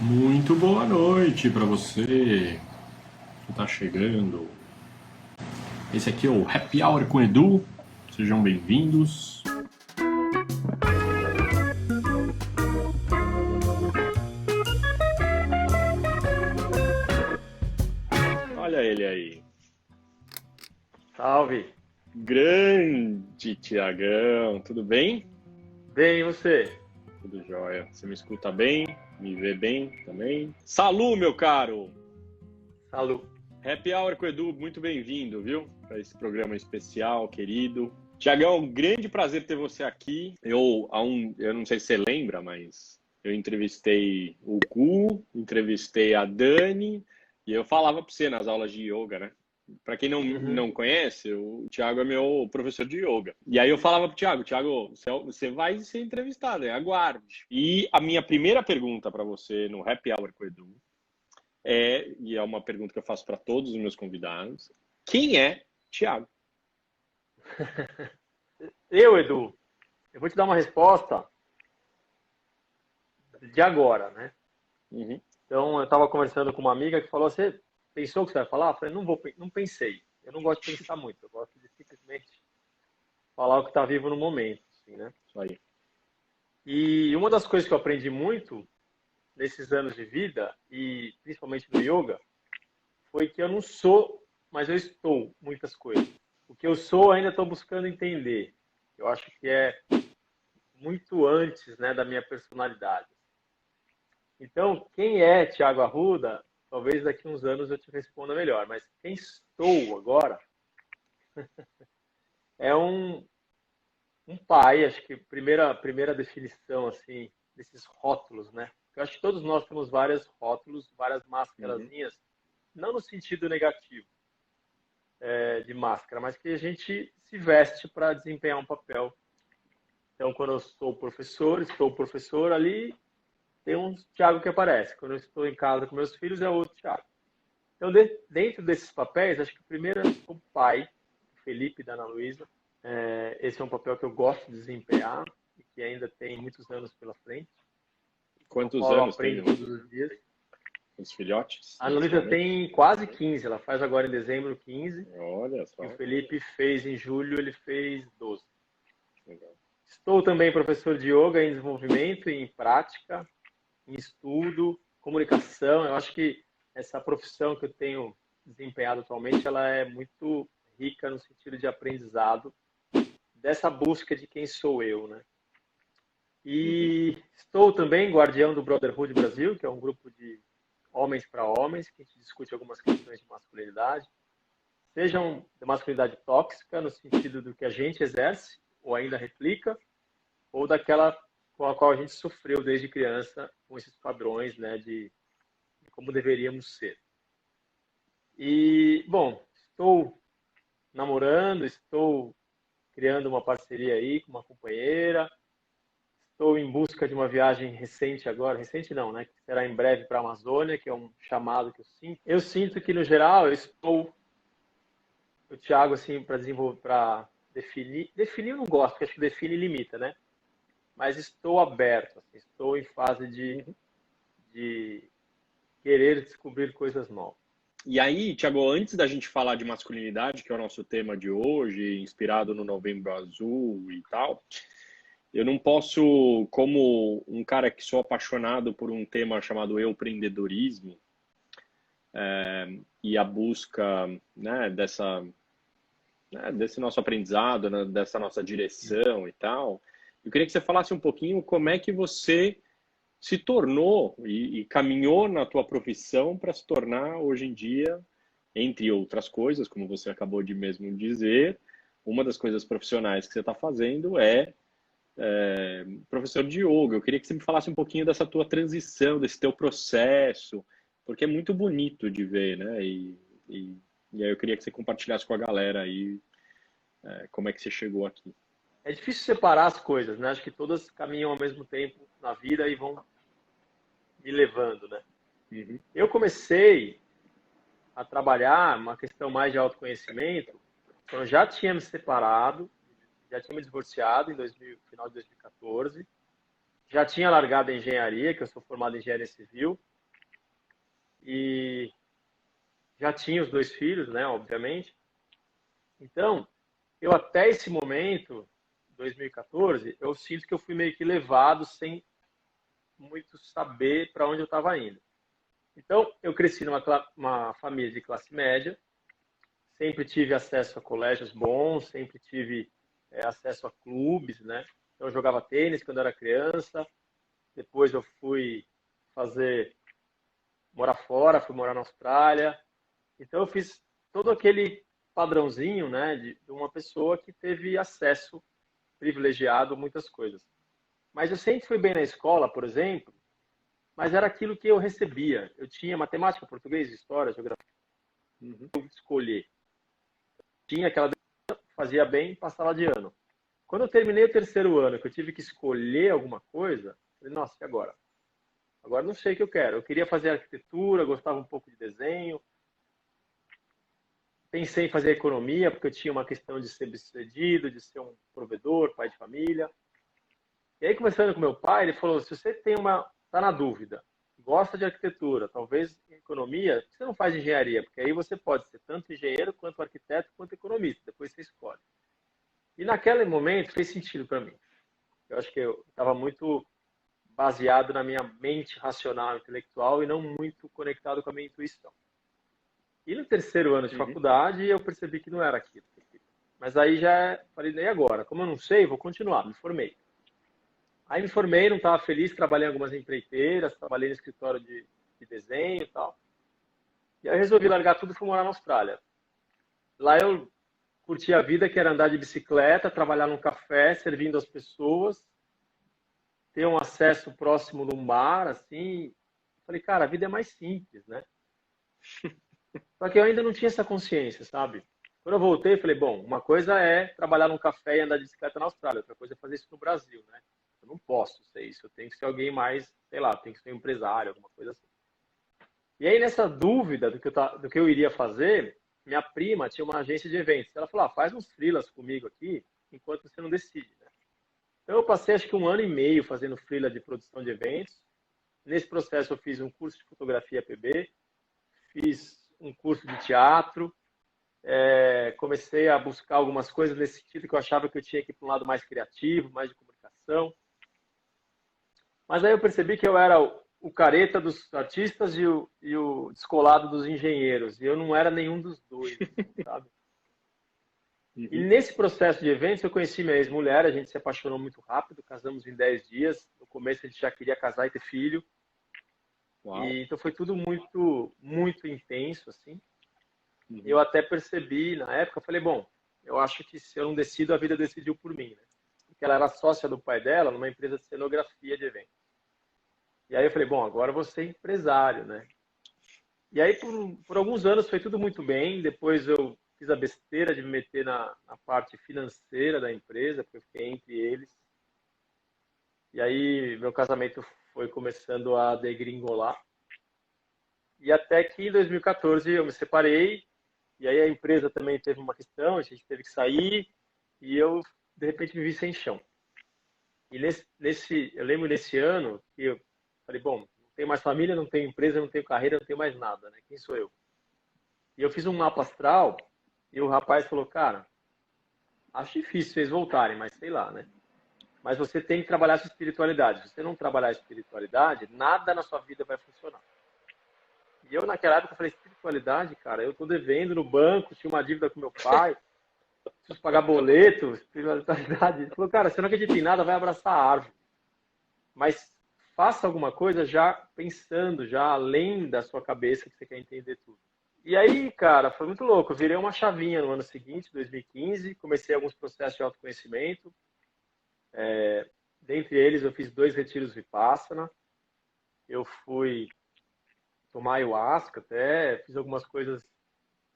Muito boa noite para você que está chegando. Esse aqui é o Happy Hour com Edu. Sejam bem-vindos. Olha ele aí. Salve. Grande Tiagão. Tudo bem? Bem, e você? Tudo jóia. Você me escuta bem? Me vê bem também? Salu, meu caro! Salu. Happy Hour com Edu, muito bem-vindo, viu? Para esse programa especial, querido. Tiagão, um grande prazer ter você aqui. Eu não sei se você lembra, mas eu entrevistei o Gu, entrevistei a Dani, e eu falava para você nas aulas de yoga, né? Para quem Uhum. não conhece, o Thiago é meu professor de yoga. E aí eu falava pro Thiago, você vai ser entrevistado, aguarde. E a minha primeira pergunta para você no Happy Hour com o Edu e é uma pergunta que eu faço para todos os meus convidados, quem é Thiago? Edu, eu vou te dar uma resposta de agora, né? Uhum. Então, eu estava conversando com uma amiga que falou: Você pensou o que você vai falar? Eu falei: não pensei. Eu não gosto de pensar muito, eu gosto de simplesmente falar o que está vivo no momento, assim, né? Isso aí. E uma das coisas que eu aprendi muito nesses anos de vida, e principalmente no yoga, foi que eu não sou, mas eu estou muitas coisas. O que eu sou, ainda estou buscando entender. Eu acho que é muito antes, né, da minha personalidade. Então, quem é Tiago Arruda? Talvez daqui a uns anos eu te responda melhor, mas quem estou agora é um pai, acho que primeira definição assim desses rótulos, né? Eu acho que todos nós temos vários rótulos, várias Uhum. máscarazinhas, não no sentido negativo de máscara, mas que a gente se veste para desempenhar um papel. Então, quando eu estou professor ali, tem um Thiago que aparece. Quando eu estou em casa com meus filhos, é outro Thiago. Então, dentro desses papéis, acho que o primeiro é o pai, o Felipe, da Ana Luísa. Esse é um papel que eu gosto de desempenhar e que ainda tem muitos anos pela frente, no Quantos qual eu anos tem aprendo todos os dias. os filhotes, A Ana Luísa principalmente? tem quase 15, ela faz agora em dezembro 15, Olha e o só. Felipe fez em julho, ele fez 12. Legal. Estou também professor de yoga em desenvolvimento e em prática, em estudo, comunicação. Eu acho que essa profissão que eu tenho desempenhado atualmente, ela é muito rica no sentido de aprendizado, dessa busca de quem sou eu, né? Uhum. E estou também guardião do Brotherhood Brasil, que é um grupo de homens para homens, que a gente discute algumas questões de masculinidade, sejam de masculinidade tóxica, no sentido do que a gente exerce, ou ainda replica, ou daquela com a qual a gente sofreu desde criança, com esses padrões, né, de como deveríamos ser. E, bom, estou namorando, estou criando uma parceria aí com uma companheira, estou em busca de uma viagem recente agora, recente não, né, que será em breve para a Amazônia, que é um chamado que eu sinto. Eu sinto que, no geral, eu estou, o Thiago, assim, para desenvolver, para definir eu não gosto, porque acho que define limita, né? Mas estou aberto, assim, estou em fase Uhum. de querer descobrir coisas novas. E aí, Tiago, antes da gente falar de masculinidade, que é o nosso tema de hoje, inspirado no Novembro Azul e tal, eu não posso, como um cara que sou apaixonado por um tema chamado empreendedorismo e a busca, né, desse nosso aprendizado, né, dessa nossa direção e tal, eu queria que você falasse um pouquinho como é que você se tornou e caminhou na tua profissão para se tornar hoje em dia, entre outras coisas, como você acabou de mesmo dizer, uma das coisas profissionais que você está fazendo é professor de yoga. Eu queria que você me falasse um pouquinho dessa tua transição, desse teu processo, porque é muito bonito de ver, né? E, e aí eu queria que você compartilhasse com a galera aí como é que você chegou aqui. É difícil separar as coisas, né? Acho que todas caminham ao mesmo tempo na vida e vão me levando, né? Uhum. Eu comecei a trabalhar uma questão mais de autoconhecimento quando eu já tinha me separado, já tinha me divorciado em 2000, final de 2014, já tinha largado a engenharia, que eu sou formado em engenharia civil, e já tinha os 2 filhos, né, obviamente. Então, eu até esse momento, 2014, eu sinto que eu fui meio que levado sem muito saber para onde eu estava indo. Então, eu cresci numa família de classe média, sempre tive acesso a colégios bons, sempre tive acesso a clubes, né? Então, eu jogava tênis quando era criança, depois eu fui fazer, morar fora, fui morar na Austrália. Então, eu fiz todo aquele padrãozinho, né, de uma pessoa que teve acesso privilegiado a muitas coisas. Mas eu sempre fui bem na escola, por exemplo, mas era aquilo que eu recebia. Eu tinha matemática, português, história, geografia, escolher. Tinha aquela, fazia bem, passava de ano. Quando eu terminei o terceiro ano, que eu tive que escolher alguma coisa, eu falei, nossa, e agora? Agora não sei o que eu quero. Eu queria fazer arquitetura, gostava um pouco de desenho. Pensei em fazer economia, porque eu tinha uma questão de ser bem-sucedido, de ser um provedor, pai de família. E aí, conversando com meu pai, ele falou, se você tá na dúvida, gosta de arquitetura, talvez economia, por que você não faz engenharia? Porque aí você pode ser tanto engenheiro, quanto arquiteto, quanto economista. Depois você escolhe. E naquele momento fez sentido para mim. Eu acho que eu estava muito baseado na minha mente racional, intelectual, e não muito conectado com a minha intuição. E no terceiro ano de faculdade, eu percebi que não era aquilo. Mas aí já falei, e agora? Como eu não sei, vou continuar. Me formei. Aí me formei, não estava feliz, trabalhei em algumas empreiteiras, trabalhei no escritório de desenho e tal. E aí eu resolvi largar tudo e fui morar na Austrália. Lá eu curti a vida, que era andar de bicicleta, trabalhar num café, servindo as pessoas, ter um acesso próximo num bar, assim. Falei, cara, a vida é mais simples, né? Só que eu ainda não tinha essa consciência, sabe? Quando eu voltei, eu falei, bom, uma coisa é trabalhar num café e andar de bicicleta na Austrália, outra coisa é fazer isso no Brasil, né? Eu não posso ser isso, eu tenho que ser alguém mais, sei lá, tenho que ser um empresário, alguma coisa assim. E aí, nessa dúvida do que eu iria fazer, minha prima tinha uma agência de eventos. Ela falou, faz uns freelas comigo aqui, enquanto você não decide, né? Então, eu passei acho que 1 ano e meio fazendo freela de produção de eventos. Nesse processo, eu fiz um curso de fotografia PB, fiz um curso de teatro, comecei a buscar algumas coisas nesse sentido que eu achava que eu tinha que ir para um lado mais criativo, mais de comunicação. Mas aí eu percebi que eu era o careta dos artistas e o descolado dos engenheiros. E eu não era nenhum dos dois, sabe? E nesse processo de eventos eu conheci minha ex-mulher, a gente se apaixonou muito rápido, casamos em 10 dias. No começo a gente já queria casar e ter filho. E, então foi tudo muito, muito intenso, assim. Eu até percebi, na época, eu falei, bom, eu acho que se eu não decido, a vida decidiu por mim, né? Porque ela era sócia do pai dela numa empresa de cenografia de eventos. E aí eu falei, bom, agora eu vou ser empresário, né? E aí por alguns anos foi tudo muito bem, depois eu fiz a besteira de me meter na parte financeira da empresa, porque eu fiquei entre eles. E aí meu casamento foi começando a degringolar. E até que em 2014 eu me separei, e aí a empresa também teve uma questão, a gente teve que sair, e eu, de repente, me vi sem chão. E eu lembro nesse ano que eu falei, bom, não tenho mais família, não tenho empresa, não tenho carreira, não tenho mais nada, né? Quem sou eu? E eu fiz um mapa astral, e o rapaz falou, cara, acho difícil vocês voltarem, mas sei lá, né? Mas você tem que trabalhar a sua espiritualidade. Se você não trabalhar a espiritualidade, nada na sua vida vai funcionar. E eu, naquela época, falei, espiritualidade, cara, eu tô devendo no banco, tinha uma dívida com meu pai, preciso pagar boleto, espiritualidade. Ele falou, cara, você não acredita em nada, vai abraçar a árvore. Mas faça alguma coisa já pensando, já além da sua cabeça, que você quer entender tudo. E aí, cara, foi muito louco. Eu virei uma chavinha no ano seguinte, 2015, comecei alguns processos de autoconhecimento. Dentre eles, eu fiz 2 retiros Vipassana. Eu fui tomar ayahuasca até, fiz algumas coisas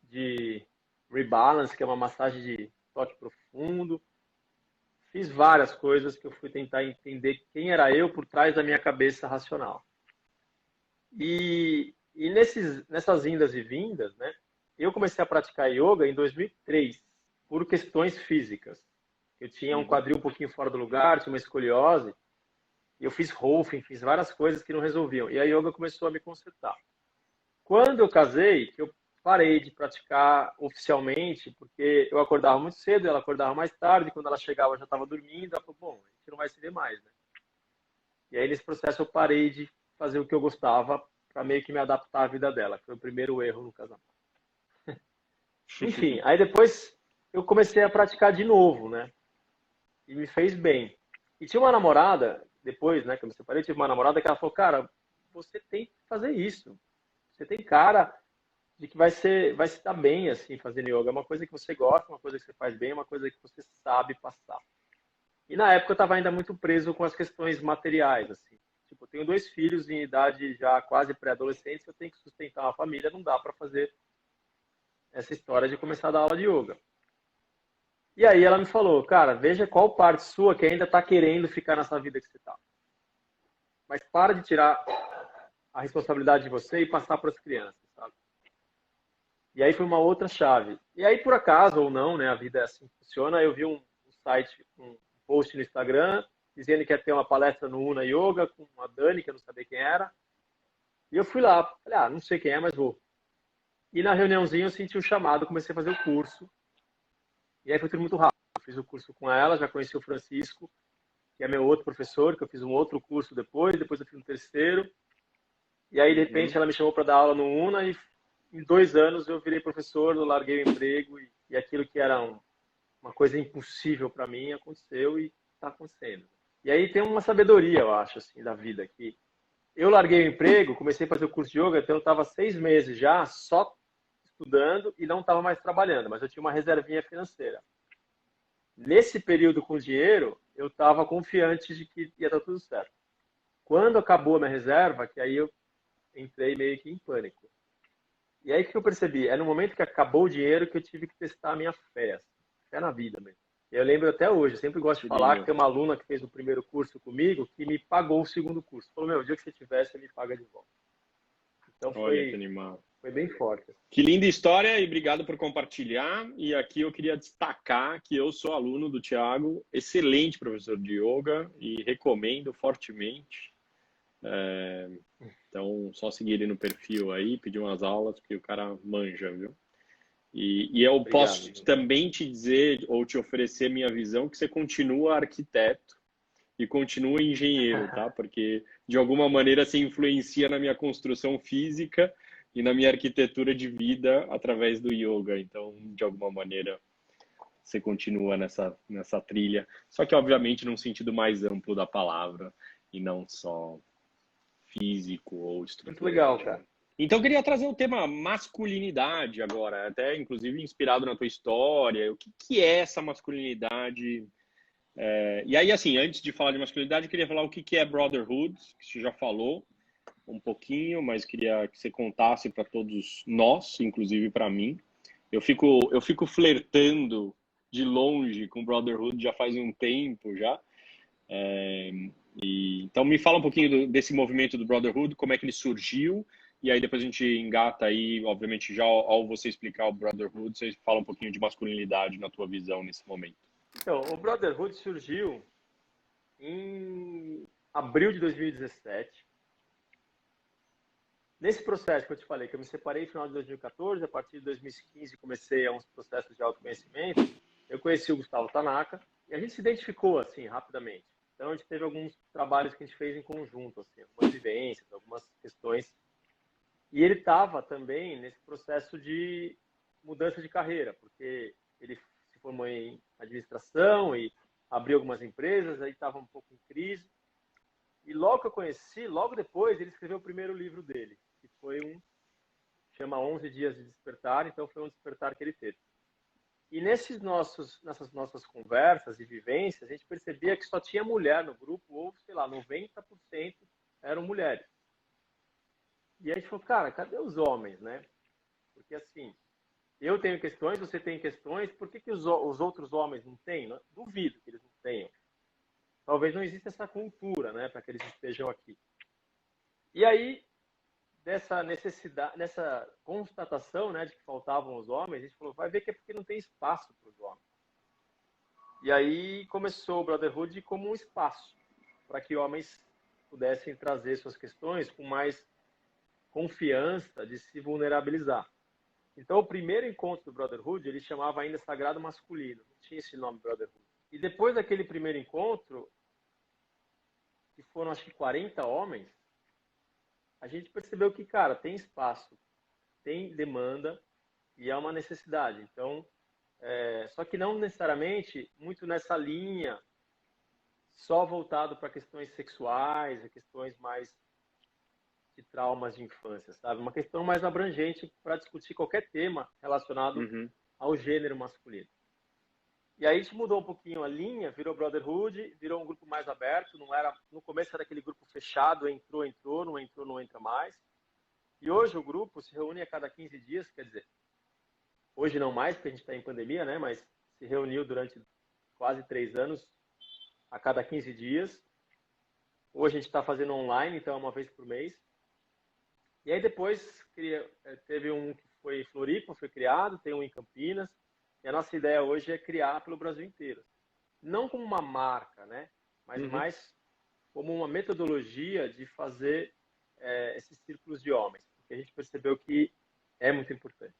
de rebalance, que é uma massagem de toque profundo. Fiz várias coisas que eu fui tentar entender quem era eu por trás da minha cabeça racional. E nessas indas e vindas, né, eu comecei a praticar yoga em 2003, por questões físicas. Eu tinha um quadril um pouquinho fora do lugar, tinha uma escoliose, e eu fiz Rolfing, fiz várias coisas que não resolviam. E a yoga começou a me consertar. Quando eu casei, que eu parei de praticar oficialmente, porque eu acordava muito cedo, ela acordava mais tarde, quando ela chegava eu já estava dormindo, ela falou, bom, a gente não vai se ver mais, né? E aí nesse processo eu parei de fazer o que eu gostava para meio que me adaptar à vida dela, que foi o primeiro erro no casamento. Enfim, aí depois eu comecei a praticar de novo, né? E me fez bem. E tinha uma namorada, depois, né, que eu me separei, tive uma namorada que ela falou, cara, você tem que fazer isso. Você tem cara de que vai se dar bem, assim, fazendo yoga. É uma coisa que você gosta, uma coisa que você faz bem, uma coisa que você sabe passar. E na época eu estava ainda muito preso com as questões materiais, assim. Tipo, eu tenho 2 filhos em idade já quase pré-adolescente, eu tenho que sustentar uma família, não dá para fazer essa história de começar a dar aula de yoga. E aí ela me falou, cara, veja qual parte sua que ainda está querendo ficar nessa vida que você está. Mas para de tirar a responsabilidade de você e passar para as crianças, sabe? E aí foi uma outra chave. E aí, por acaso ou não, né, a vida é assim que funciona, eu vi um site, um post no Instagram, dizendo que ia ter uma palestra no Una Yoga com a Dani, que eu não sabia quem era. E eu fui lá, falei, não sei quem é, mas vou. E na reuniãozinha eu senti um chamado, comecei a fazer o curso. E aí foi tudo muito rápido. Eu fiz o curso com ela, já conheci o Francisco, que é meu outro professor, que eu fiz um outro curso depois eu fiz um terceiro. E aí, de repente, ela me chamou para dar aula no Una e em 2 anos eu virei professor, eu larguei o emprego e aquilo que era uma coisa impossível para mim aconteceu e está acontecendo. E aí tem uma sabedoria, eu acho, assim, da vida, que eu larguei o emprego, comecei a fazer o curso de yoga, então eu estava 6 meses já só estudando e não estava mais trabalhando, mas eu tinha uma reservinha financeira. Nesse período com dinheiro, eu estava confiante de que ia dar tudo certo. Quando acabou a minha reserva, que aí eu entrei meio que em pânico. E aí que eu percebi, é no momento que acabou o dinheiro que eu tive que testar a minha fé, assim, fé na vida mesmo. Eu lembro até hoje, eu sempre gosto de falar que tem uma aluna que fez o primeiro curso comigo que me pagou o segundo curso. Falou, meu, o dia que você tiver, você me paga de volta. Então Olha que animal. foi bem forte. Que linda história e obrigado por compartilhar. E aqui eu queria destacar que eu sou aluno do Thiago, excelente professor de yoga e recomendo fortemente. Então, só seguir ele no perfil aí, pedir umas aulas, porque o cara manja, viu? E eu posso também te dizer ou te oferecer minha visão que você continua arquiteto e continua engenheiro, tá? Porque de alguma maneira você influencia na minha construção física e na minha arquitetura de vida através do yoga. Então, de alguma maneira, você continua nessa trilha. Só que, obviamente, num sentido mais amplo da palavra e não só físico ou estrutural. Muito legal, cara. Então, eu queria trazer o tema masculinidade agora, até inclusive inspirado na tua história. O que é essa masculinidade? E aí, assim, antes de falar de masculinidade, eu queria falar o que é Brotherhood, que você já falou um pouquinho, mas queria que você contasse para todos nós, inclusive para mim. Eu fico flertando de longe com Brotherhood já faz um tempo já. Então, me fala um pouquinho desse movimento do Brotherhood, como é que ele surgiu, e aí depois a gente engata aí, obviamente, já ao você explicar o Brotherhood, você fala um pouquinho de masculinidade na tua visão nesse momento. Então, o Brotherhood surgiu em abril de 2017. Nesse processo que eu te falei, que eu me separei no final de 2014, a partir de 2015 comecei a uns processos de autoconhecimento, eu conheci o Gustavo Tanaka e a gente se identificou, assim, rapidamente. Então, a gente teve alguns trabalhos que a gente fez em conjunto, assim, algumas vivências, algumas questões. E ele estava também nesse processo de mudança de carreira, porque ele se formou em administração e abriu algumas empresas, aí estava um pouco em crise. E logo que eu conheci, logo depois, ele escreveu o primeiro livro dele, que foi chama 11 Dias de Despertar, então foi um despertar que ele teve. E nessas nossas conversas e vivências, a gente percebia que só tinha mulher no grupo, ou, sei lá, 90% eram mulheres. E a gente falou, cara, cadê os homens, né? Porque assim, eu tenho questões, você tem questões, por que os outros homens não têm? Duvido que eles não tenham. Talvez não exista essa cultura, né, para que eles estejam aqui. E aí, dessa necessidade, nessa constatação, né, de que faltavam os homens, a gente falou, vai ver que é porque não tem espaço para os homens. E aí começou o Brotherhood como um espaço para que homens pudessem trazer suas questões com mais confiança de se vulnerabilizar. Então, o primeiro encontro do Brotherhood, ele chamava ainda Sagrado Masculino. Não tinha esse nome, Brotherhood. E depois daquele primeiro encontro, que foram acho que 40 homens, a gente percebeu que, cara, tem espaço, tem demanda e é uma necessidade. Então, só que não necessariamente muito nessa linha, só voltado para questões sexuais e questões mais de traumas de infância, sabe? Uma questão mais abrangente para discutir qualquer tema relacionado ao gênero masculino. E aí a gente mudou um pouquinho a linha, virou Brotherhood, virou um grupo mais aberto, não era, no começo era aquele grupo fechado, entrou, não entrou, não entra mais. E hoje o grupo se reúne a cada 15 dias, quer dizer, hoje não mais, porque a gente está em pandemia, né? Mas se reuniu durante quase 3 anos, a cada 15 dias. Hoje a gente está fazendo online, então é uma vez por mês. E aí depois teve um que foi em Floripa, foi criado, tem um em Campinas. E a nossa ideia hoje é criar pelo Brasil inteiro. Não como uma marca, né? Mas mais como uma metodologia de fazer esses círculos de homens. Porque a gente percebeu que é muito importante.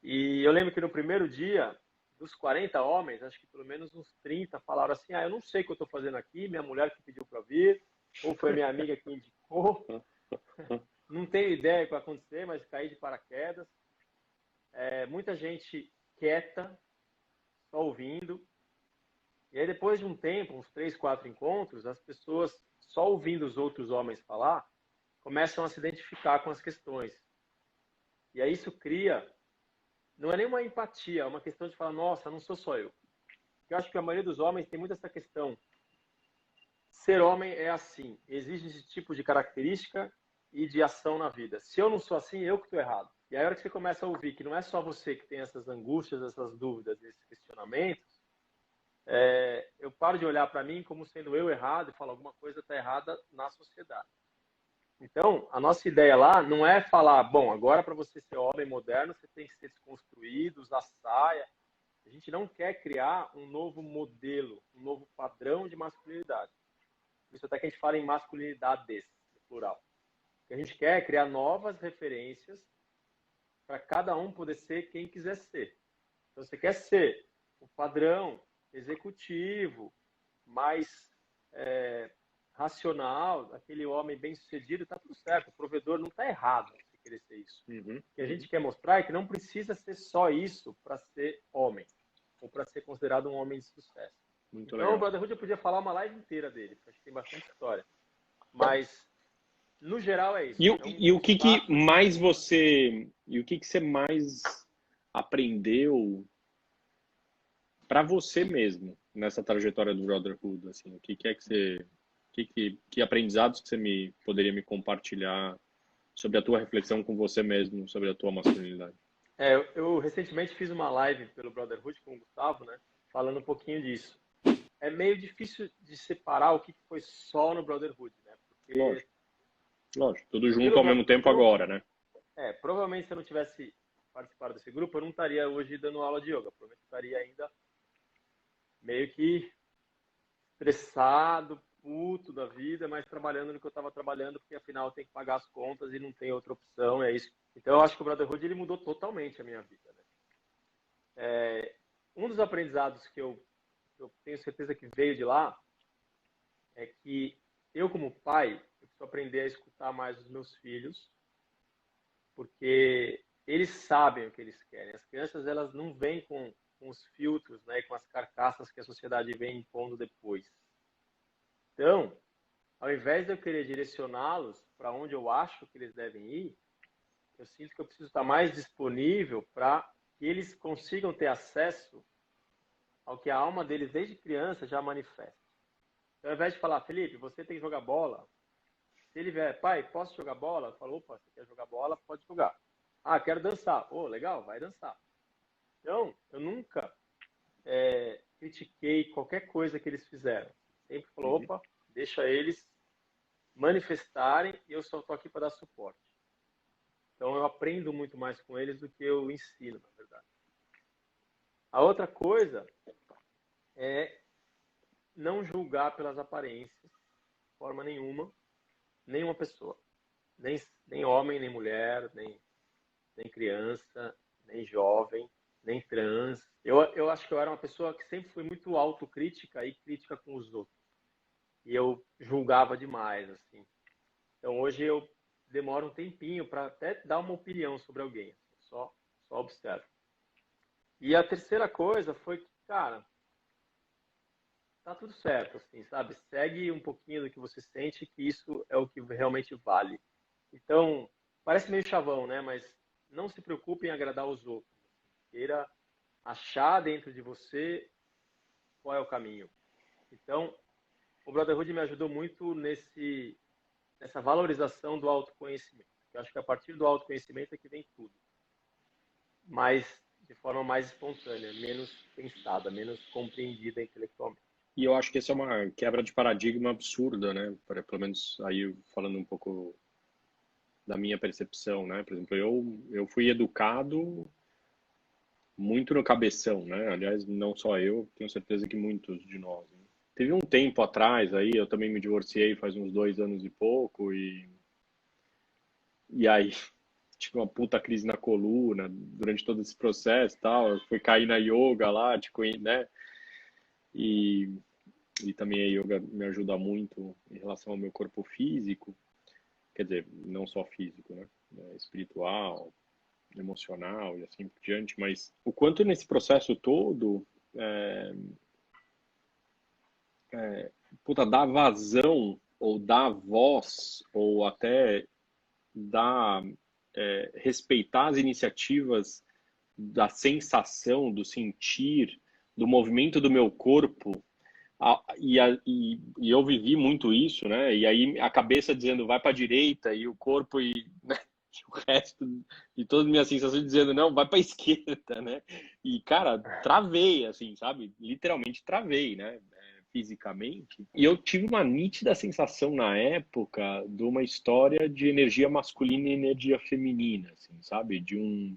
E eu lembro que no primeiro dia, dos 40 homens, acho que pelo menos uns 30 falaram assim, eu não sei o que eu estou fazendo aqui, minha mulher que pediu para vir, ou foi minha amiga que indicou. Não tenho ideia do que vai acontecer, mas caí de paraquedas. Muita gente quieta, só ouvindo. E aí depois de um tempo, uns 3, 4 encontros, as pessoas, só ouvindo os outros homens falar, começam a se identificar com as questões. E aí isso cria, não é nenhuma empatia, é uma questão de falar, nossa, não sou só eu. Eu acho que a maioria dos homens tem muito essa questão. Ser homem é assim, exige esse tipo de característica e de ação na vida. Se eu não sou assim, eu que estou errado. E aí, a hora que você começa a ouvir que não é só você que tem essas angústias, essas dúvidas, esses questionamentos, eu paro de olhar para mim como sendo eu errado e falo alguma coisa está errada na sociedade. Então, a nossa ideia lá não é falar, bom, agora para você ser homem moderno, você tem que ser desconstruído, usar saia. A gente não quer criar um novo modelo, um novo padrão de masculinidade. Por isso até que a gente fala em masculinidades, no plural. A gente quer criar novas referências para cada um poder ser quem quiser ser. Então, você quer ser o padrão executivo, mais racional, aquele homem bem-sucedido, está tudo certo. O provedor não está errado se querer ser isso. O que a gente quer mostrar é que não precisa ser só isso para ser homem, ou para ser considerado um homem de sucesso. Muito então, legal. o Brotherhood eu podia falar uma live inteira dele, porque acho que tem bastante história. Mas no geral é isso. E o que mais você mais aprendeu para você mesmo nessa trajetória do Brotherhood, assim? O que é que você que aprendizados que você poderia me compartilhar sobre a tua reflexão com você mesmo sobre a tua masculinidade? Eu recentemente fiz uma live pelo Brotherhood com o Gustavo, né, falando um pouquinho disso. É meio difícil de separar o que foi só no Brotherhood, né? Porque Lógico, tudo junto ao mesmo tempo agora, né? Provavelmente se eu não tivesse participado desse grupo, eu não estaria hoje dando aula de yoga. Provavelmente estaria ainda meio que estressado, puto da vida, mas trabalhando no que eu estava trabalhando, porque afinal eu tenho que pagar as contas e não tem outra opção, é isso. Então eu acho que o Brotherhood ele mudou totalmente a minha vida, né? Um dos aprendizados que eu tenho certeza que veio de lá é que eu, como pai, eu preciso aprender a escutar mais os meus filhos, porque eles sabem o que eles querem. As crianças, elas não vêm com os filtros, né, com as carcaças que a sociedade vem impondo depois. Então, ao invés de eu querer direcioná-los para onde eu acho que eles devem ir, eu sinto que eu preciso estar mais disponível para que eles consigam ter acesso ao que a alma deles desde criança já manifesta. Então, ao invés de falar, Felipe, você tem que jogar bola, se ele vier, pai, posso jogar bola? Eu falo, opa, você quer jogar bola? Pode jogar. Ah, quero dançar. Legal, vai dançar. Então, eu nunca critiquei qualquer coisa que eles fizeram. Sempre falou, opa, deixa eles manifestarem e eu só estou aqui para dar suporte. Então, eu aprendo muito mais com eles do que eu ensino, na verdade. A outra coisa é não julgar pelas aparências, de forma nenhuma pessoa. nem homem, nem mulher, nem criança, nem jovem, nem trans. Eu acho que eu era uma pessoa que sempre fui muito autocrítica e crítica com os outros. E eu julgava demais, assim. Então hoje eu demoro um tempinho para até dar uma opinião sobre alguém. Assim, só observo. E a terceira coisa foi que, cara, tá tudo certo, assim, sabe? Segue um pouquinho do que você sente, que isso é o que realmente vale. Então, parece meio chavão, né? Mas não se preocupe em agradar os outros. Queira achar dentro de você qual é o caminho. Então, o Brotherhood me ajudou muito nessa valorização do autoconhecimento. Eu acho que a partir do autoconhecimento é que vem tudo. Mas de forma mais espontânea, menos pensada, menos compreendida intelectualmente. E eu acho que essa é uma quebra de paradigma absurda, né? Pelo menos aí falando um pouco da minha percepção, né? Por exemplo, eu fui educado muito no cabeção, né? Aliás, não só eu, tenho certeza que muitos de nós. Né? Teve um tempo atrás aí, eu também me divorciei faz uns 2 anos e pouco, e aí tive uma puta crise na coluna durante todo esse processo e tal. Eu fui cair na yoga lá, tipo, né? E, e também a yoga me ajuda muito em relação ao meu corpo físico, quer dizer, não só físico, né? Espiritual, emocional e assim por diante, mas o quanto nesse processo todo é, puta, dar vazão ou dar voz ou até dar respeitar as iniciativas da sensação, do sentir, do movimento do meu corpo. E eu vivi muito isso, né? E aí a cabeça dizendo vai para a direita e o corpo né? O resto de todas as minhas sensações dizendo não, vai para a esquerda, né? E cara, travei, assim, sabe? Literalmente travei, né? Fisicamente. E eu tive uma nítida sensação na época de uma história de energia masculina e energia feminina, assim, sabe? De um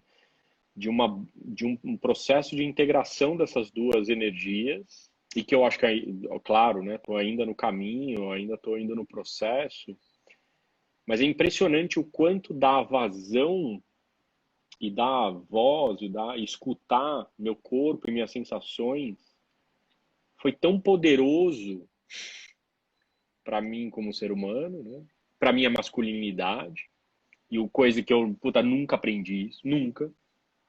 processo de integração dessas duas energias e que eu acho que, claro, né, estou ainda no caminho, ainda estou indo no processo, mas é impressionante o quanto dá vazão e dá voz e dá escutar meu corpo e minhas sensações foi tão poderoso para mim como ser humano, né? Para minha masculinidade e o coisa que eu puta, nunca aprendi isso, nunca,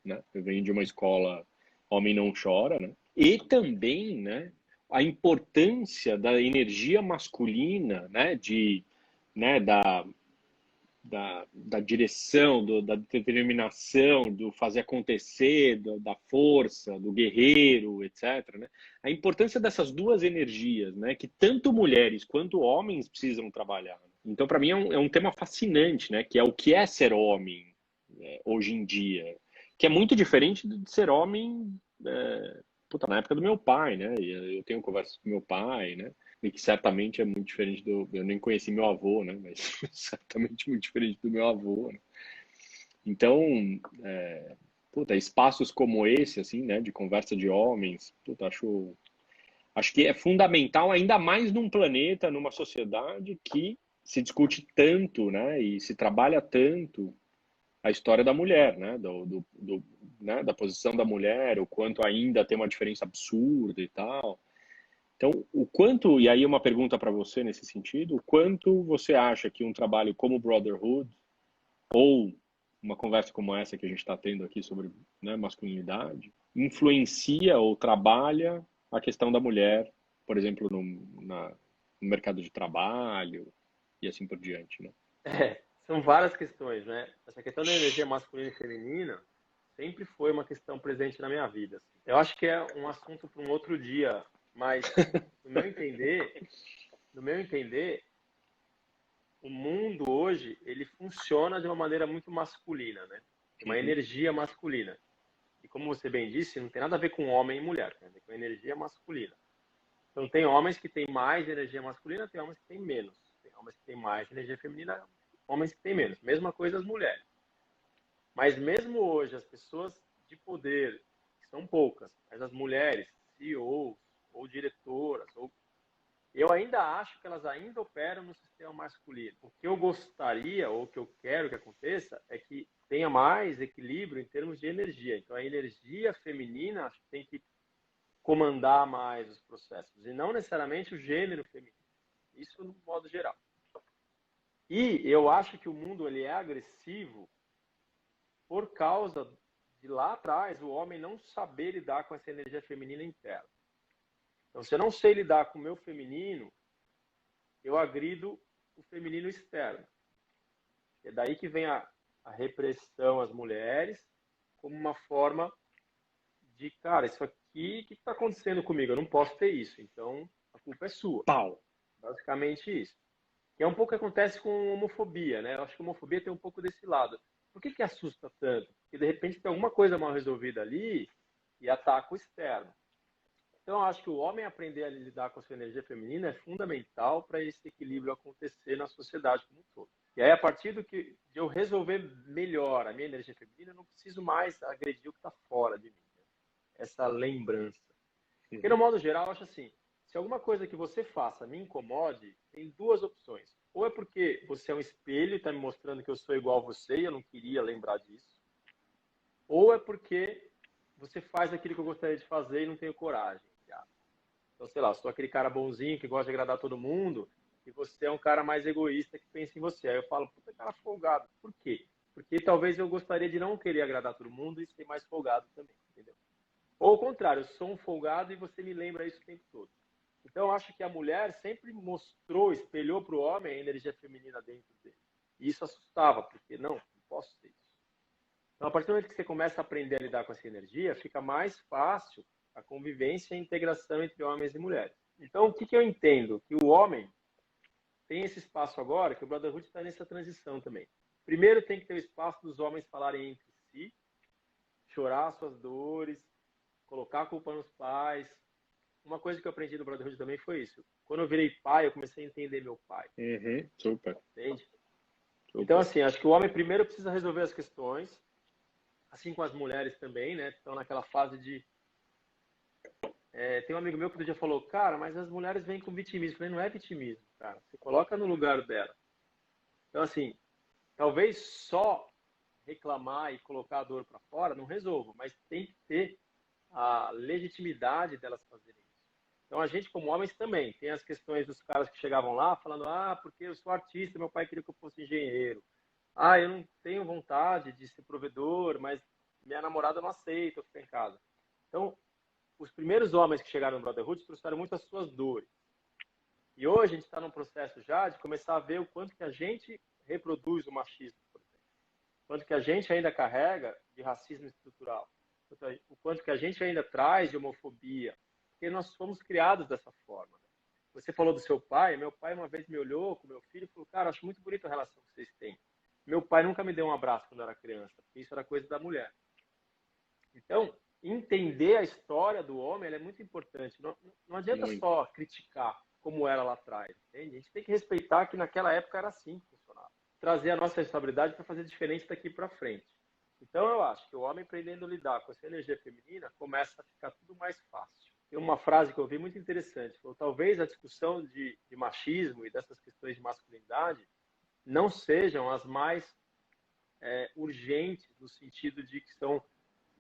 né? Eu venho de uma escola homem não chora, né? E também, né, a importância da energia masculina, né, né, da direção, da determinação, do fazer acontecer, da força, do guerreiro, etc. Né? A importância dessas duas energias, né, que tanto mulheres quanto homens precisam trabalhar. Então, para mim, é um tema fascinante, né, que é o que é ser homem hoje em dia, que é muito diferente de ser homem puta, na época do meu pai, né? E eu tenho conversas com meu pai, né? E que certamente é muito diferente do. Eu nem conheci meu avô, né? Mas certamente muito diferente do meu avô. Né? Então, puta, espaços como esse, assim, né? De conversa de homens, puta, acho que é fundamental, ainda mais num planeta, numa sociedade que se discute tanto, né? E se trabalha tanto a história da mulher, né? Né? Da posição da mulher, o quanto ainda tem uma diferença absurda e tal. Então, o quanto, e aí uma pergunta para você nesse sentido, o quanto você acha que um trabalho como Brotherhood, ou uma conversa como essa que a gente está tendo aqui sobre, né, masculinidade, influencia ou trabalha a questão da mulher, por exemplo, no mercado de trabalho e assim por diante, né? São várias questões, né? Essa questão da energia masculina e feminina sempre foi uma questão presente na minha vida. Assim. Eu acho que é um assunto para um outro dia, mas no meu entender, o mundo hoje ele funciona de uma maneira muito masculina, né? Tem uma Uhum. energia masculina. E como você bem disse, não tem nada a ver com homem e mulher, tem a ver com energia masculina. Então tem homens que têm mais energia masculina, tem homens que têm menos. Tem homens que têm mais energia feminina, homens que têm menos. Mesma coisa as mulheres. Mas mesmo hoje, as pessoas de poder, que são poucas, mas as mulheres, CEOs, ou diretoras, ou Eu ainda acho que elas ainda operam no sistema masculino. O que eu gostaria, ou o que eu quero que aconteça, é que tenha mais equilíbrio em termos de energia. Então, a energia feminina acho que tem que comandar mais os processos, e não necessariamente o gênero feminino. Isso no modo geral. E eu acho que o mundo ele é agressivo por causa de lá atrás o homem não saber lidar com essa energia feminina interna. Então, se eu não sei lidar com o meu feminino, eu agrido o feminino externo. É daí que vem a repressão às mulheres como uma forma de, cara, isso aqui, o que está acontecendo comigo? Eu não posso ter isso, então a culpa é sua. Pau. Basicamente isso. Que é um pouco o que acontece com homofobia, né? Eu acho que a homofobia tem um pouco desse lado. Por que que assusta tanto? Porque de repente tem alguma coisa mal resolvida ali e ataca o externo. Então, eu acho que o homem aprender a lidar com a sua energia feminina é fundamental para esse equilíbrio acontecer na sociedade como um todo. E aí, a partir de eu resolver melhor a minha energia feminina, eu não preciso mais agredir o que está fora de mim. Né? Essa lembrança. Porque, no modo geral, eu acho assim, se alguma coisa que você faça me incomode, tem duas opções. Ou é porque você é um espelho e está me mostrando que eu sou igual a você e eu não queria lembrar disso. Ou é porque você faz aquilo que eu gostaria de fazer e não tenho coragem. Então, sei lá, eu sou aquele cara bonzinho que gosta de agradar todo mundo e você é um cara mais egoísta que pensa em você. Aí eu falo, puta cara folgado. Por quê? Porque talvez eu gostaria de não querer agradar todo mundo e ser mais folgado também, entendeu? Ou ao contrário, eu sou um folgado e você me lembra isso o tempo todo. Então, eu acho que a mulher sempre mostrou, espelhou para o homem a energia feminina dentro dele. E isso assustava, porque não posso ter isso. Então, a partir do momento que você começa a aprender a lidar com essa energia, fica mais fácil a convivência e a integração entre homens e mulheres. Então, o que eu entendo? Que o homem tem esse espaço agora, que o Brotherhood está nessa transição também. Primeiro, tem que ter o espaço dos homens falarem entre si, chorar suas dores, colocar a culpa nos pais. Uma coisa que eu aprendi no Brotherhood também foi isso. Quando eu virei pai, eu comecei a entender meu pai. Super. Entende? Super. Então, assim, acho que o homem primeiro precisa resolver as questões, assim com as mulheres também, né? Estão naquela fase de... tem um amigo meu que outro dia falou, cara, mas as mulheres vêm com vitimismo. Eu falei, não é vitimismo, cara. Você coloca no lugar dela. Então, assim, talvez só reclamar e colocar a dor para fora não resolva, mas tem que ter a legitimidade delas fazerem isso. Então, a gente, como homens, também tem as questões dos caras que chegavam lá falando, porque eu sou artista, meu pai queria que eu fosse engenheiro. Eu não tenho vontade de ser provedor, mas minha namorada não aceita eu ficar em casa. Então, os primeiros homens que chegaram no Brotherhood trouxeram muito as suas dores. E hoje a gente está num processo já de começar a ver o quanto que a gente reproduz o machismo, por exemplo. O quanto que a gente ainda carrega de racismo estrutural. O quanto que a gente ainda traz de homofobia. Porque nós fomos criados dessa forma. Né? Você falou do seu pai. Meu pai uma vez me olhou com meu filho e falou, cara, acho muito bonita a relação que vocês têm. Meu pai nunca me deu um abraço quando eu era criança, porque isso era coisa da mulher. Então, entender a história do homem é muito importante. Não adianta só criticar como era lá atrás. Entende? A gente tem que respeitar que naquela época era assim que funcionava. Trazer a nossa responsabilidade para fazer diferente daqui para frente. Então, eu acho que o homem aprendendo a lidar com essa energia feminina começa a ficar tudo mais fácil. Tem uma frase que eu vi muito interessante. Falou, talvez a discussão de machismo e dessas questões de masculinidade não sejam as mais urgentes, no sentido de que são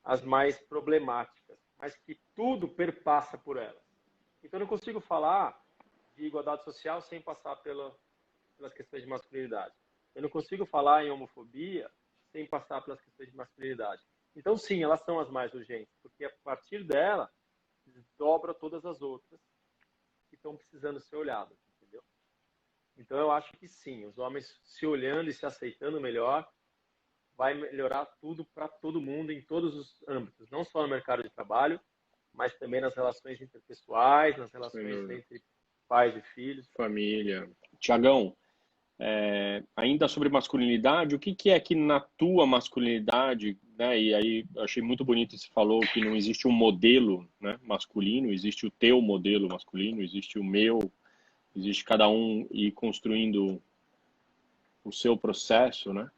as mais problemáticas, mas que tudo perpassa por elas. Então, eu não consigo falar de igualdade social sem passar pelas questões de masculinidade. Eu não consigo falar em homofobia sem passar pelas questões de masculinidade. Então, sim, elas são as mais urgentes, porque a partir dela dobra todas as outras que estão precisando ser olhadas, entendeu? Então, eu acho que sim, os homens se olhando e se aceitando melhor, vai melhorar tudo para todo mundo, em todos os âmbitos, não só no mercado de trabalho, mas também nas relações interpessoais, nas relações entre pais e filhos. Família. Tiagão, ainda sobre masculinidade, o que é que na tua masculinidade, né, e aí eu achei muito bonito você falou que não existe um modelo, né, masculino, existe o teu modelo masculino, existe o meu, existe cada um ir construindo o seu processo, né?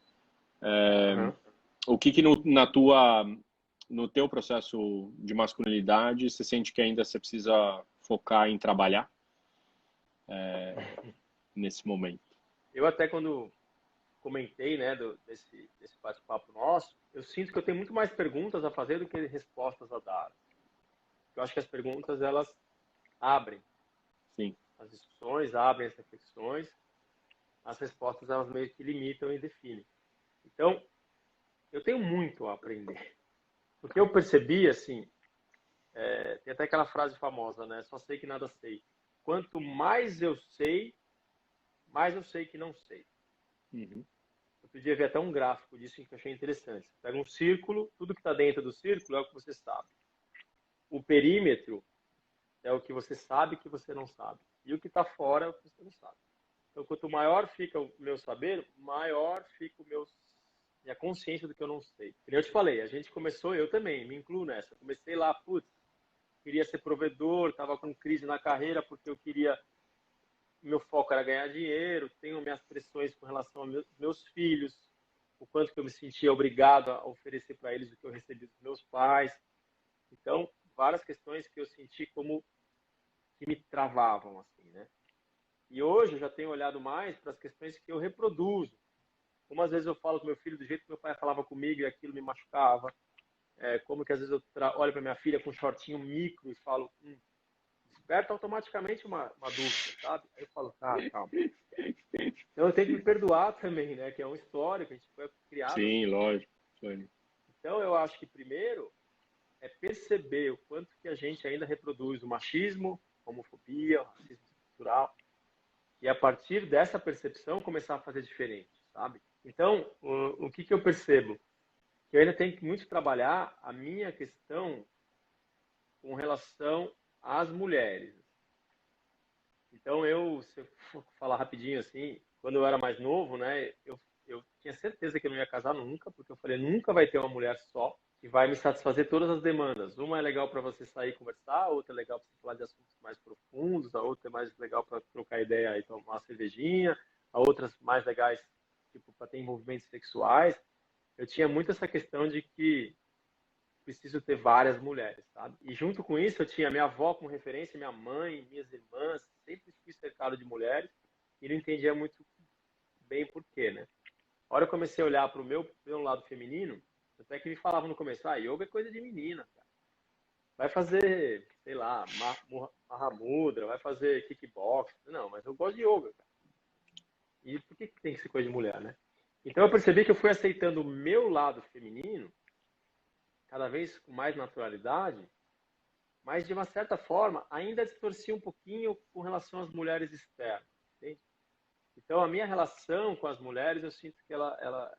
O que no teu processo de masculinidade você sente que ainda você precisa focar em trabalhar? nesse momento? Eu até quando comentei, né, desse bate-papo nosso, eu sinto que eu tenho muito mais perguntas a fazer do que respostas a dar. Eu acho que as perguntas, elas abrem Sim. as discussões, abrem as reflexões, as respostas, elas meio que limitam e definem. Então, eu tenho muito a aprender. Porque eu percebi, assim, tem até aquela frase famosa, né, só sei que nada sei. Quanto mais eu sei, mais eu sei que não sei. Uhum. Eu podia ver até um gráfico disso que eu achei interessante. Você pega um círculo, tudo que está dentro do círculo é o que você sabe. O perímetro é o que você sabe que você não sabe. E o que está fora é o que você não sabe. Então, quanto maior fica o meu saber, maior fica minha consciência do que eu não sei. Como eu te falei, a gente começou, eu também, me incluo nessa. Comecei lá, putz, queria ser provedor, estava com crise na carreira porque eu queria, meu foco era ganhar dinheiro, tenho minhas pressões com relação aos meus filhos, o quanto que eu me sentia obrigado a oferecer para eles o que eu recebi dos meus pais. Então, várias questões que eu senti como que me travavam, assim, né? E hoje eu já tenho olhado mais para as questões que eu reproduzo. Como às vezes eu falo com meu filho do jeito que meu pai falava comigo e aquilo me machucava. Como que às vezes eu olho para minha filha com um shortinho micro e falo, desperta automaticamente uma dúvida, sabe? Aí eu falo, cara, calma. Então eu tenho que me perdoar também, né? Que é uma história que a gente foi criado Sim, assim. lógico. Então eu acho que primeiro é perceber o quanto que a gente ainda reproduz o machismo, a homofobia, o racismo estrutural, e a partir dessa percepção começar a fazer diferente, sabe? Então, o que eu percebo? Que eu ainda tenho que muito trabalhar a minha questão com relação às mulheres. Então, se eu for falar rapidinho assim, quando eu era mais novo, né, eu tinha certeza que eu não ia casar nunca, porque eu falei, nunca vai ter uma mulher só que vai me satisfazer todas as demandas. Uma é legal para você sair e conversar, a outra é legal para você falar de assuntos mais profundos, a outra é mais legal para trocar ideia e tomar uma cervejinha, a outras mais legais, tipo, para ter envolvimentos sexuais. Eu tinha muito essa questão de que preciso ter várias mulheres, sabe? E junto com isso eu tinha minha avó como referência, minha mãe, minhas irmãs, sempre fui cercado de mulheres e não entendia muito bem por quê, né? A hora que eu comecei a olhar para o meu lado feminino, até que me falavam no começo, yoga é coisa de menina, cara. Vai fazer, sei lá, Mahamudra, vai fazer kickbox. Não, mas eu gosto de yoga, cara. E por que tem que ser coisa de mulher, né? Então eu percebi que eu fui aceitando o meu lado feminino cada vez com mais naturalidade, mas de uma certa forma ainda distorcia um pouquinho com relação às mulheres externas, entende? Então a minha relação com as mulheres, eu sinto que ela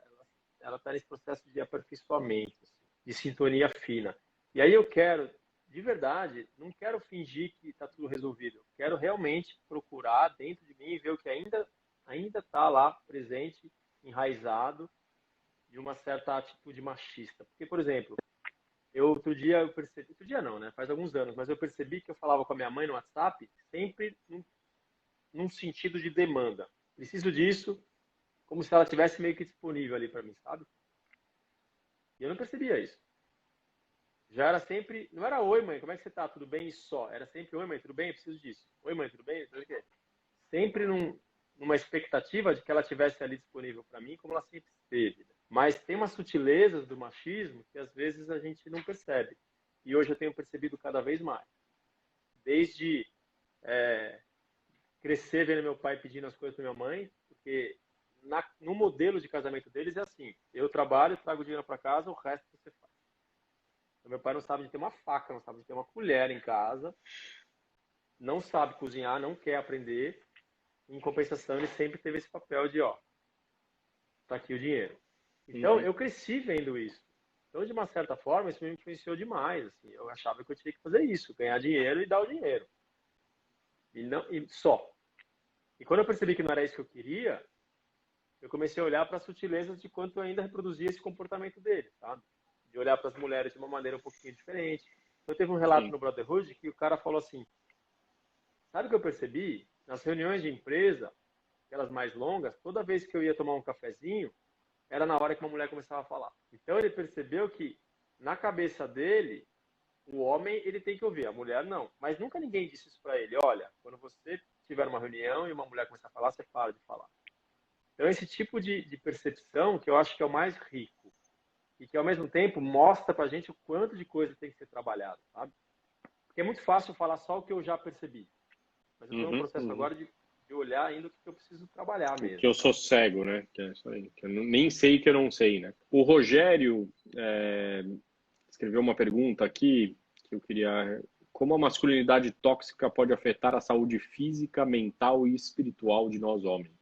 está nesse processo de aperfeiçoamento, assim, de sintonia fina. E aí eu quero, de verdade, não quero fingir que está tudo resolvido. Eu quero realmente procurar dentro de mim e ver o que ainda está lá presente, enraizado, de uma certa atitude machista. Porque, por exemplo, outro dia eu percebi, outro dia não, né? Faz alguns anos, mas eu percebi que eu falava com a minha mãe no WhatsApp sempre num sentido de demanda. Preciso disso, como se ela tivesse meio que disponível ali para mim, sabe? E eu não percebia isso. Já era sempre, não era oi mãe, como é que você tá? Tudo bem? E só. Era sempre oi mãe, tudo bem? Eu preciso disso. Oi mãe, tudo bem? Tudo bem? Sempre numa expectativa de que ela tivesse ali disponível para mim, como ela sempre esteve. Né? Mas tem umas sutilezas do machismo que às vezes a gente não percebe. E hoje eu tenho percebido cada vez mais. Desde crescer vendo meu pai pedindo as coisas para minha mãe, porque no modelo de casamento deles é assim: eu trabalho, trago dinheiro para casa, o resto você faz. Então, meu pai não sabe de ter uma faca, não sabe de ter uma colher em casa, não sabe cozinhar, não quer aprender. Em compensação, ele sempre teve esse papel de, ó, tá aqui o dinheiro. Então, eu cresci vendo isso. Então, de uma certa forma, isso me influenciou demais. Assim, eu achava que eu tinha que fazer isso, ganhar dinheiro e dar o dinheiro. E só. E quando eu percebi que não era isso que eu queria, eu comecei a olhar para as sutilezas de quanto eu ainda reproduzia esse comportamento dele, sabe? De olhar para as mulheres de uma maneira um pouquinho diferente. Então, teve um relato Sim. no Brotherhood que o cara falou assim, sabe o que eu percebi? Nas reuniões de empresa, aquelas mais longas, toda vez que eu ia tomar um cafezinho, era na hora que uma mulher começava a falar. Então ele percebeu que na cabeça dele, o homem ele tem que ouvir, a mulher não. Mas nunca ninguém disse isso para ele. Olha, quando você tiver uma reunião e uma mulher começar a falar, você para de falar. Então, esse tipo de percepção que eu acho que é o mais rico e que, ao mesmo tempo, mostra pra gente o quanto de coisa tem que ser trabalhado, sabe? Porque é muito fácil falar só o que eu já percebi. Mas eu estou num processo agora de olhar ainda o que eu preciso trabalhar mesmo. Que eu sou cego, né? Que é isso aí. Que eu nem sei que eu não sei, né? O Rogério escreveu uma pergunta aqui que eu queria... Como a masculinidade tóxica pode afetar a saúde física, mental e espiritual de nós homens?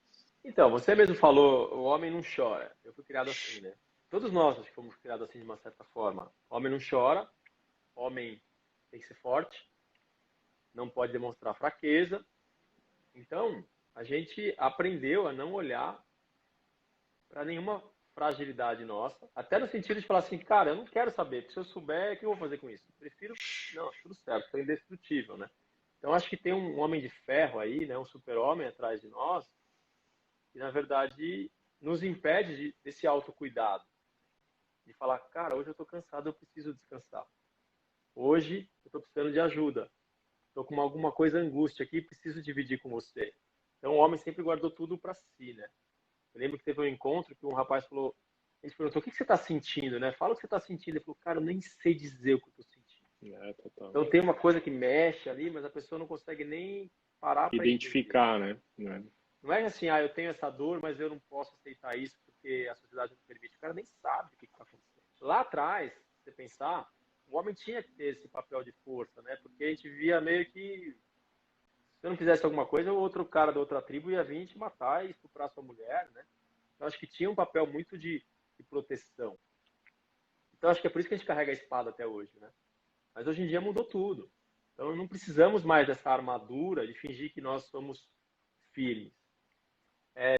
Então, você mesmo falou, o homem não chora. Eu fui criado assim, né? Todos nós acho que fomos criados assim de uma certa forma. Homem não chora, homem tem que ser forte, não pode demonstrar fraqueza. Então, a gente aprendeu a não olhar para nenhuma fragilidade nossa, até no sentido de falar assim, cara, eu não quero saber, porque se eu souber, o que eu vou fazer com isso? Prefiro, não, tudo certo, sou indestrutível, né? Então, acho que tem um homem de ferro aí, né, um super-homem atrás de nós, que, na verdade, nos impede desse autocuidado, de falar, cara, hoje eu estou cansado, eu preciso descansar. Hoje eu estou precisando de ajuda, estou com alguma coisa angústia aqui, preciso dividir com você. Então, o homem sempre guardou tudo para si, né? Eu lembro que teve um encontro que um rapaz falou, a gente perguntou, o que você está sentindo, né? Fala o que você está sentindo. Ele falou, cara, eu nem sei dizer o que eu estou sentindo. Então tem uma coisa que mexe ali, mas a pessoa não consegue nem parar para identificar, né? Não é assim, eu tenho essa dor, mas eu não posso aceitar isso porque a sociedade não permite. O cara nem sabe o que está acontecendo. Lá atrás, se você pensar, o homem tinha que ter esse papel de força, né? Porque a gente via meio que se eu não fizesse alguma coisa, o outro cara da outra tribo ia vir te matar e estuprar sua mulher, né? Então, acho que tinha um papel muito de proteção. Então, acho que é por isso que a gente carrega a espada até hoje, né? Mas hoje em dia mudou tudo. Então, não precisamos mais dessa armadura de fingir que nós somos firmes.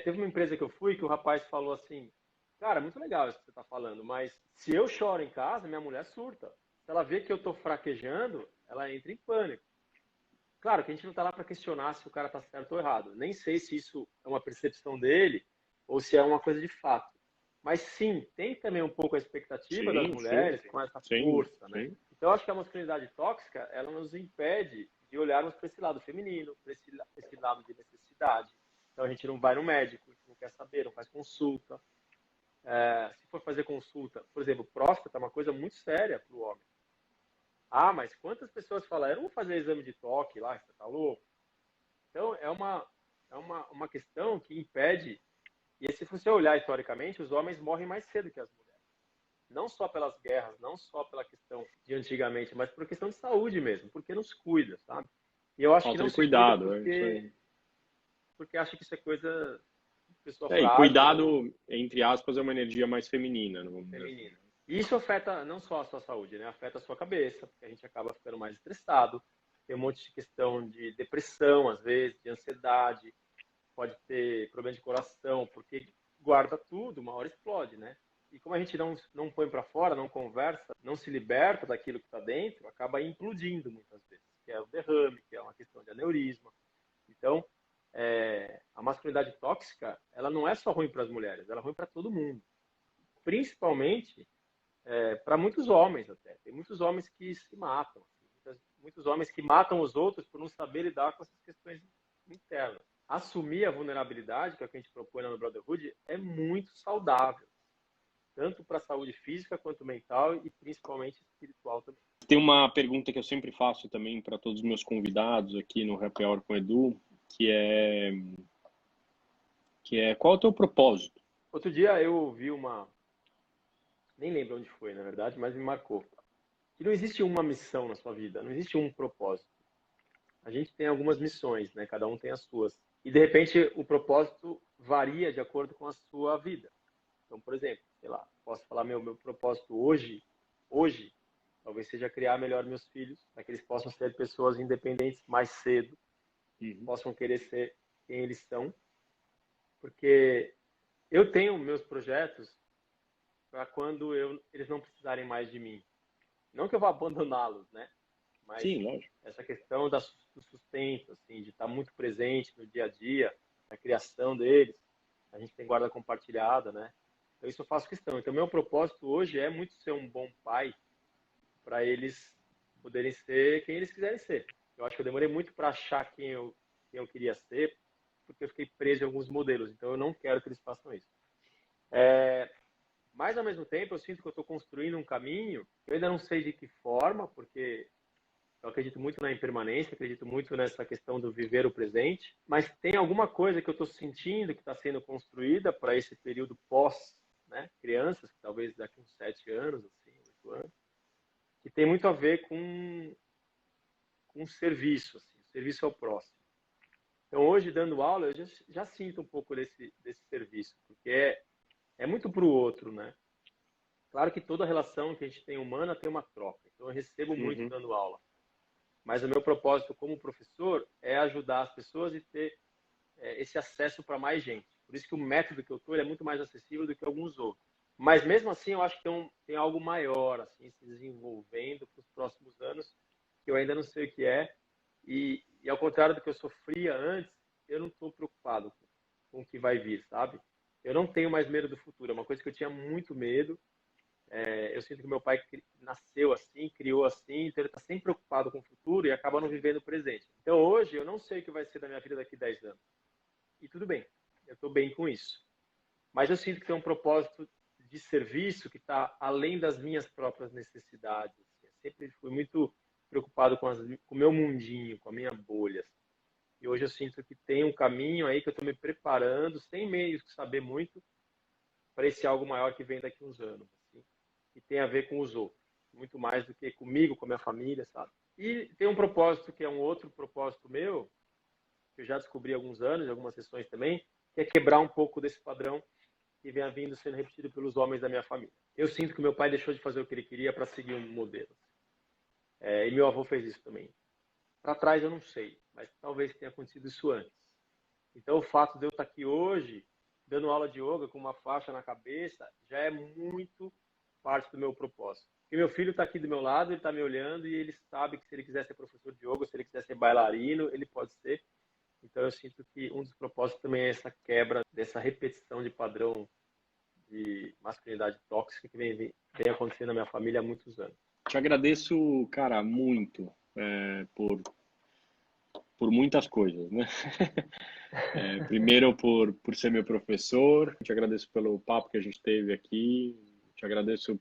Teve uma empresa que eu fui que o rapaz falou assim, cara, muito legal isso que você está falando, mas se eu choro em casa, minha mulher surta. Se ela vê que eu estou fraquejando, ela entra em pânico. Claro que a gente não está lá para questionar se o cara está certo ou errado. Nem sei se isso é uma percepção dele ou se é uma coisa de fato. Mas sim, tem também um pouco a expectativa das mulheres com essa força, né? Então, eu acho que a masculinidade tóxica, ela nos impede de olharmos para esse lado feminino, para esse lado de necessidade. Então, a gente não vai no médico, a gente não quer saber, não faz consulta. Se for fazer consulta, por exemplo, próstata é uma coisa muito séria para o homem. Mas quantas pessoas falam, eu não vou fazer exame de toque lá, você tá louco? Então, é uma questão que impede, e se você olhar historicamente, os homens morrem mais cedo que as mulheres. Não só pelas guerras, não só pela questão de antigamente, mas por questão de saúde mesmo, porque não se cuida, sabe? E eu acho que não se cuidado, cuida porque acha que isso é coisa de pessoa frágil. E cuidado, entre aspas, é uma energia mais feminina. Feminina. E isso afeta não só a sua saúde, né? Afeta a sua cabeça, porque a gente acaba ficando mais estressado. Tem um monte de questão de depressão, às vezes, de ansiedade. Pode ter problema de coração, porque guarda tudo, uma hora explode, né? E como a gente não põe para fora, não conversa, não se liberta daquilo que está dentro, acaba implodindo muitas vezes, que é o derrame, que é uma questão de aneurisma. Então, a masculinidade tóxica, ela não é só ruim para as mulheres, ela é ruim para todo mundo. Principalmente para muitos homens até. Tem muitos homens que se matam. Assim. Muitos homens que matam os outros por não saber lidar com essas questões internas. Assumir a vulnerabilidade, que é o que a gente propõe no Brotherhood, é muito saudável. Tanto para a saúde física quanto mental e principalmente espiritual também. Tem uma pergunta que eu sempre faço também para todos os meus convidados aqui no Happy Hour com o Edu, que é qual é o teu propósito? Outro dia eu vi nem lembro onde foi, na verdade, mas me marcou. Que não existe uma missão na sua vida, não existe um propósito. A gente tem algumas missões, né? Cada um tem as suas. E, de repente, o propósito varia de acordo com a sua vida. Então, por exemplo, sei lá, posso falar meu propósito hoje, talvez seja criar melhor meus filhos, para que eles possam ser pessoas independentes mais cedo, possam querer ser quem eles são. Porque eu tenho meus projetos para quando eles não precisarem mais de mim. Não que eu vá abandoná-los, né? Mas essa questão do sustento, assim, de estar muito presente no dia a dia, na criação deles. A gente tem guarda compartilhada, né? Então, isso eu faço questão. Então, meu propósito hoje é muito ser um bom pai para eles poderem ser quem eles quiserem ser. Eu acho que eu demorei muito para achar quem eu quem eu queria ser, porque eu fiquei preso em alguns modelos. Então, eu não quero que eles façam isso. Mas, ao mesmo tempo, eu sinto que eu estou construindo um caminho, eu ainda não sei de que forma, porque eu acredito muito na impermanência, acredito muito nessa questão do viver o presente, mas tem alguma coisa que eu estou sentindo que está sendo construída para esse período pós, né, crianças, que talvez daqui uns 7 anos, assim, 8 anos, que tem muito a ver com serviço, assim, serviço ao próximo. Então, hoje, dando aula, eu já sinto um pouco desse serviço, porque é muito para o outro, né? Claro que toda relação que a gente tem humana tem uma troca. Então, eu recebo muito dando aula. Mas o meu propósito como professor é ajudar as pessoas e ter esse acesso para mais gente. Por isso que o método que eu estou é muito mais acessível do que alguns outros. Mas, mesmo assim, eu acho que tem algo maior assim, se desenvolvendo para os próximos anos, que eu ainda não sei o que é. E ao contrário do que eu sofria antes, eu não estou preocupado com o que vai vir, sabe? Eu não tenho mais medo do futuro. É uma coisa que eu tinha muito medo. Eu sinto que meu pai nasceu assim, criou assim, então ele está sempre preocupado com o futuro e acaba não vivendo o presente. Então hoje eu não sei o que vai ser da minha vida daqui a 10 anos. E tudo bem, eu estou bem com isso. Mas eu sinto que tem um propósito de serviço que está além das minhas próprias necessidades. Eu sempre fui muito preocupado com o meu mundinho, com a minha bolha. E hoje eu sinto que tem um caminho aí que eu estou me preparando, sem meio que saber muito, para esse algo maior que vem daqui a uns anos. Que tem a ver com os outros, muito mais do que comigo, com a minha família, sabe? E tem um propósito que é um outro propósito meu, que eu já descobri há alguns anos, em algumas sessões também, que é quebrar um pouco desse padrão que vem vindo sendo repetido pelos homens da minha família. Eu sinto que meu pai deixou de fazer o que ele queria para seguir um modelo. E meu avô fez isso também. Para trás eu não sei, mas talvez tenha acontecido isso antes. Então o fato de eu estar aqui hoje, dando aula de yoga com uma faixa na cabeça, já é muito parte do meu propósito. Porque meu filho está aqui do meu lado, ele está me olhando e ele sabe que se ele quiser ser professor de yoga, se ele quiser ser bailarino, ele pode ser. Então eu sinto que um dos propósitos também é essa quebra dessa repetição de padrão de masculinidade tóxica que vem acontecendo na minha família há muitos anos. Te agradeço, cara, muito por muitas coisas, né? Primeiro por ser meu professor, te agradeço pelo papo que a gente teve aqui, te agradeço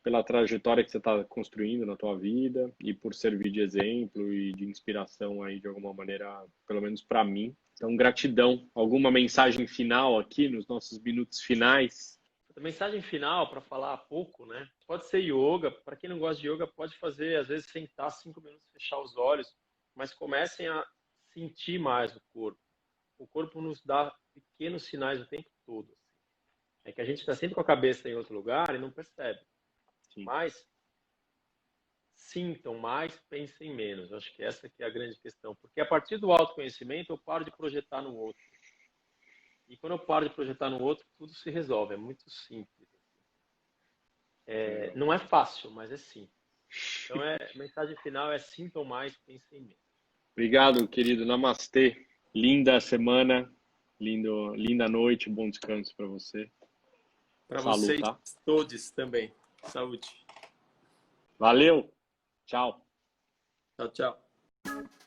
pela trajetória que você está construindo na tua vida e por servir de exemplo e de inspiração aí de alguma maneira, pelo menos para mim. Então, gratidão. Alguma mensagem final aqui nos nossos minutos finais? A mensagem final, para falar pouco, né? Pode ser yoga. Para quem não gosta de yoga, pode fazer, às vezes, sentar 5 minutos, fechar os olhos, mas comecem a sentir mais o corpo. O corpo nos dá pequenos sinais o tempo todo. É que a gente está sempre com a cabeça em outro lugar e não percebe. Sim. Mas sintam mais, pensem menos. Eu acho que essa que é a grande questão. Porque a partir do autoconhecimento, eu paro de projetar no outro. E quando eu paro de projetar no outro, tudo se resolve. É muito simples. Não é fácil, mas é simples. Então, a mensagem final é sintam mais, pensem menos. Obrigado, querido. Namastê. Linda semana, linda noite, bom descanso para você. Para vocês todos também. Saúde. Valeu. Tchau. Tchau, tchau.